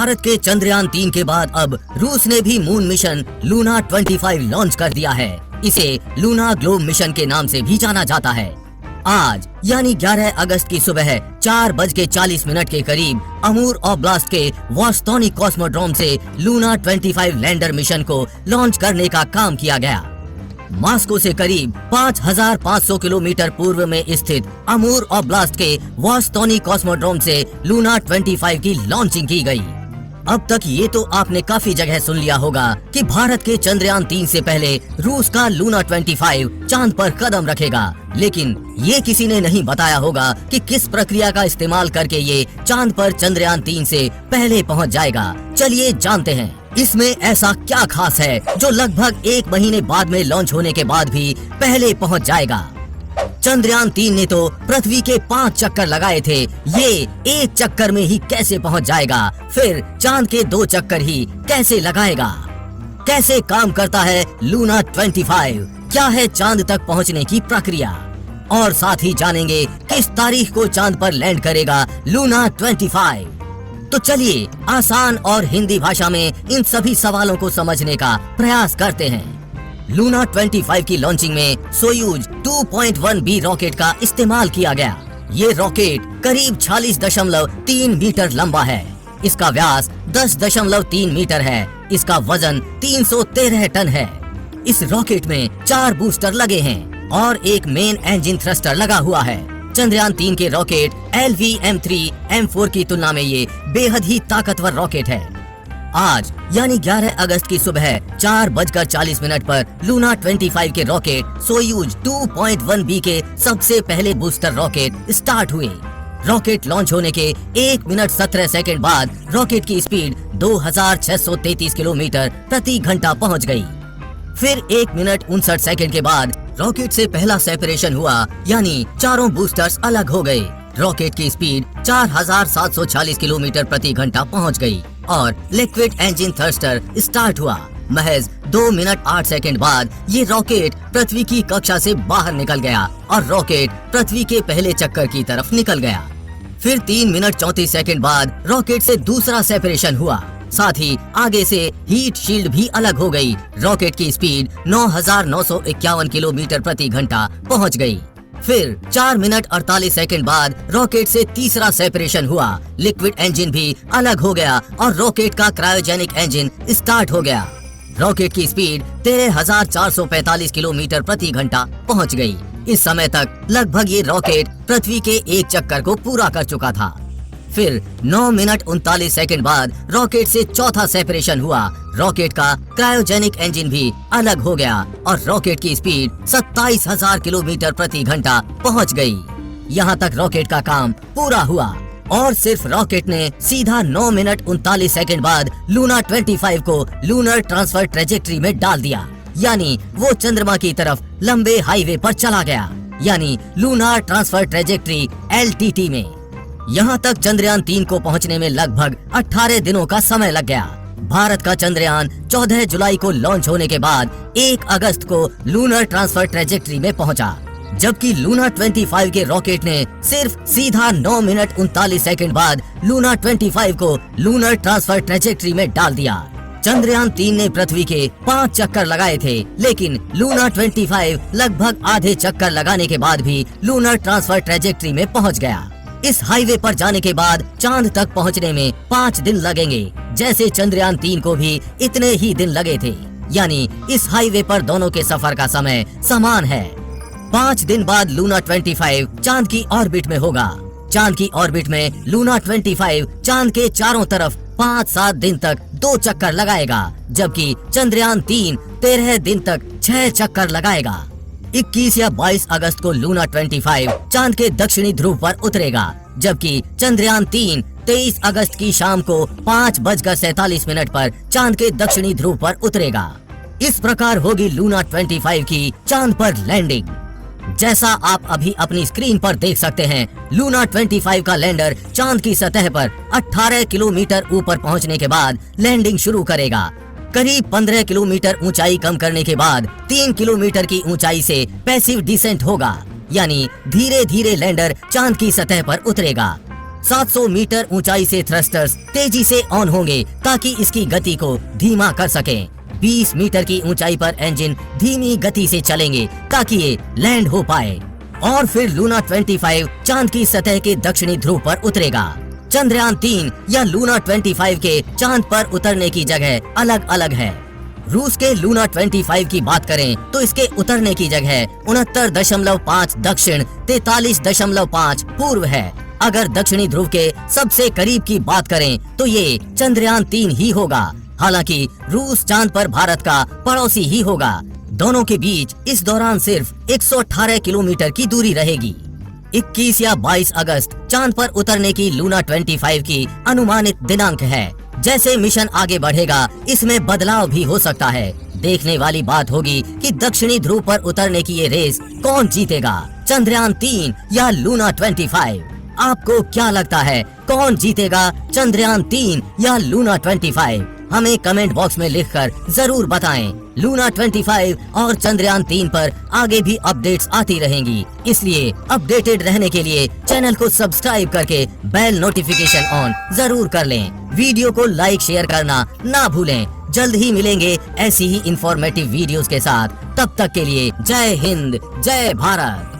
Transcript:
भारत के चंद्रयान 3 के बाद अब रूस ने भी मून मिशन लूना 25 लॉन्च कर दिया है। इसे लूना ग्लोब मिशन के नाम से भी जाना जाता है। आज यानी 11 अगस्त की सुबह 4:40 के करीब अमूर ओब्लास्ट के वोस्तोनी कॉस्मोड्रोम से लूना 25 लैंडर मिशन को लॉन्च करने का काम किया गया। मॉस्को से करीब 5500 किलोमीटर पूर्व में स्थित अमूर ओब्लास्ट के वोस्तोनी कॉस्मोड्रोम से लूना 25 की लॉन्चिंग की गई। अब तक ये तो आपने काफी जगह सुन लिया होगा कि भारत के चंद्रयान 3 से पहले रूस का लूना 25 चांद पर कदम रखेगा, लेकिन ये किसी ने नहीं बताया होगा कि किस प्रक्रिया का इस्तेमाल करके ये चांद पर चंद्रयान 3 से पहले पहुंच जाएगा। चलिए जानते हैं इसमें ऐसा क्या खास है जो लगभग 1 महीने बाद में लॉन्च होने के बाद भी पहले पहुंच जाएगा। चंद्रयान 3 ने तो पृथ्वी के 5 चक्कर लगाए थे, ये 1 चक्कर में ही कैसे पहुंच जाएगा? फिर चांद के 2 चक्कर ही कैसे लगाएगा? कैसे काम करता है लूना 25? क्या है चांद तक पहुंचने की प्रक्रिया? और साथ ही जानेंगे किस तारीख को चांद पर लैंड करेगा लूना 25। तो चलिए आसान और हिंदी भाषा में इन सभी सवालों को समझने का प्रयास करते हैं। लूना 25 की लॉन्चिंग में सोयूज 2.1B रॉकेट का इस्तेमाल किया गया। ये रॉकेट करीब 46.3 मीटर लंबा है। इसका व्यास 10.3 मीटर है। इसका वजन 313 टन है। इस रॉकेट में 4 बूस्टर लगे हैं और एक मेन इंजन थ्रस्टर लगा हुआ है। चंद्रयान 3 के रॉकेट LVM-3M4 की तुलना में ये बेहद ही ताकतवर रॉकेट है। आज यानी 11 अगस्त की सुबह 4:40 पर लूना 25 के रॉकेट सोयूज 2.1B के सबसे पहले बूस्टर रॉकेट स्टार्ट हुए। रॉकेट लॉन्च होने के 1 मिनट 17 सेकंड बाद रॉकेट की स्पीड 2633 किलोमीटर प्रति घंटा पहुंच गई। फिर 1 मिनट 59 सेकंड के बाद रॉकेट से पहला सेपरेशन हुआ, यानी चारों बूस्टर्स अलग हो गए। रॉकेट की स्पीड 4740 किलोमीटर प्रति घंटा पहुंच गई और लिक्विड इंजन थ्रस्टर स्टार्ट हुआ। महज 2 मिनट 8 सेकंड बाद ये रॉकेट पृथ्वी की कक्षा से बाहर निकल गया और रॉकेट पृथ्वी के पहले चक्कर की तरफ निकल गया। फिर 3 मिनट 34 सेकंड बाद रॉकेट से दूसरा सेपरेशन हुआ। साथ ही आगे से हीट शील्ड भी अलग हो गई। रॉकेट की स्पीड 9951 किलोमीटर प्रति घंटा पहुंच गई। फिर 4 मिनट 48 सेकंड बाद रॉकेट से तीसरा सेपरेशन हुआ। लिक्विड इंजन भी अलग हो गया और रॉकेट का क्रायोजेनिक इंजन स्टार्ट हो गया। रॉकेट की स्पीड 13,445 किलोमीटर प्रति घंटा पहुंच गई। इस समय तक लगभग ये रॉकेट पृथ्वी के 1 चक्कर को पूरा कर चुका था। फिर 9 मिनट 39 सेकंड बाद रॉकेट से चौथा सेपरेशन हुआ। रॉकेट का क्रायोजेनिक इंजन भी अलग हो गया और रॉकेट की स्पीड 27,000 किलोमीटर प्रति घंटा पहुंच गई। यहाँ तक रॉकेट का काम पूरा हुआ और सिर्फ रॉकेट ने सीधा 9 मिनट 39 सेकंड बाद लूना 25 को लूनर ट्रांसफर ट्रेजेक्ट्री में डाल दिया, यानी वो चंद्रमा की तरफ लंबे हाईवे पर चला गया, यानी लूनर ट्रांसफर ट्रेजेक्ट्री LTT में। यहाँ तक चंद्रयान 3 को पहुँचने में लगभग 18 दिनों का समय लग गया। भारत का चंद्रयान 14 जुलाई को लॉन्च होने के बाद 1 अगस्त को लूनर ट्रांसफर ट्रेजेक्ट्री में पहुंचा, जबकि लूना 25 के रॉकेट ने सिर्फ सीधा 9 मिनट 39 सेकंड बाद लूना 25 को लूनर ट्रांसफर ट्रेजेक्ट्री में डाल दिया। चंद्रयान 3 ने पृथ्वी के 5 चक्कर लगाए थे, लेकिन लूना 25 लगभग आधे चक्कर लगाने के बाद भी लूनर ट्रांसफर ट्रेजेक्ट्री में पहुंच गया। इस हाईवे पर जाने के बाद चांद तक पहुंचने में 5 दिन लगेंगे, जैसे चंद्रयान 3 को भी इतने ही दिन लगे थे, यानी इस हाईवे पर दोनों के सफर का समय समान है। 5 दिन बाद लूना 25 चांद की ऑर्बिट में होगा। चांद की ऑर्बिट में लूना 25 चांद के चारों तरफ 5-7 दिन तक 2 चक्कर लगाएगा, जबकि चंद्रयान 3 13 दिन तक 6 चक्कर लगाएगा। 21 या 22 अगस्त को लूना 25 चांद के दक्षिणी ध्रुव पर उतरेगा, जबकि चंद्रयान 3 23 अगस्त की शाम को 5:47 पर चांद के दक्षिणी ध्रुव पर उतरेगा। इस प्रकार होगी लूना 25 की चांद पर लैंडिंग। जैसा आप अभी अपनी स्क्रीन पर देख सकते हैं, लूना 25 का लैंडर चांद की सतह पर 18 किलोमीटर ऊपर पहुंचने के बाद लैंडिंग शुरू करेगा। करीब 15 किलोमीटर ऊंचाई कम करने के बाद 3 किलोमीटर की ऊंचाई से पैसिव डिसेंट होगा, यानी धीरे धीरे लैंडर चांद की सतह पर उतरेगा। 700 मीटर ऊंचाई से थ्रस्टर्स तेजी से ऑन होंगे ताकि इसकी गति को धीमा कर सकें। 20 मीटर की ऊंचाई पर इंजन धीमी गति से चलेंगे ताकि ये लैंड हो पाए और फिर लूना 25 चांद की सतह के दक्षिणी ध्रुव पर उतरेगा। चंद्रयान 3 या लूना 25 के चांद पर उतरने की जगह अलग अलग है। रूस के लूना 25 की बात करें तो इसके उतरने की जगह 69.5 दक्षिण 43.5 पूर्व है। अगर दक्षिणी ध्रुव के सबसे करीब की बात करें तो ये चंद्रयान 3 ही होगा। हालांकि रूस चांद पर भारत का पड़ोसी ही होगा। दोनों के बीच इस दौरान सिर्फ 118 किलोमीटर की दूरी रहेगी। 21 या 22 अगस्त चांद पर उतरने की लूना 25 की अनुमानित दिनांक है। जैसे मिशन आगे बढ़ेगा इसमें बदलाव भी हो सकता है। देखने वाली बात होगी कि दक्षिणी ध्रुव पर उतरने की ये रेस कौन जीतेगा, चंद्रयान 3 या लूना 25। आपको क्या लगता है कौन जीतेगा, चंद्रयान 3 या लूना 25? हमें कमेंट बॉक्स में लिखकर जरूर बताएं। लूना 25 और चंद्रयान 3 पर आगे भी अपडेट्स आती रहेंगी, इसलिए अपडेटेड रहने के लिए चैनल को सब्सक्राइब करके बेल नोटिफिकेशन ऑन जरूर कर लें। वीडियो को लाइक शेयर करना ना भूलें। जल्द ही मिलेंगे ऐसी ही इंफॉर्मेटिव वीडियोस के साथ। तब तक के लिए जय हिंद, जय भारत।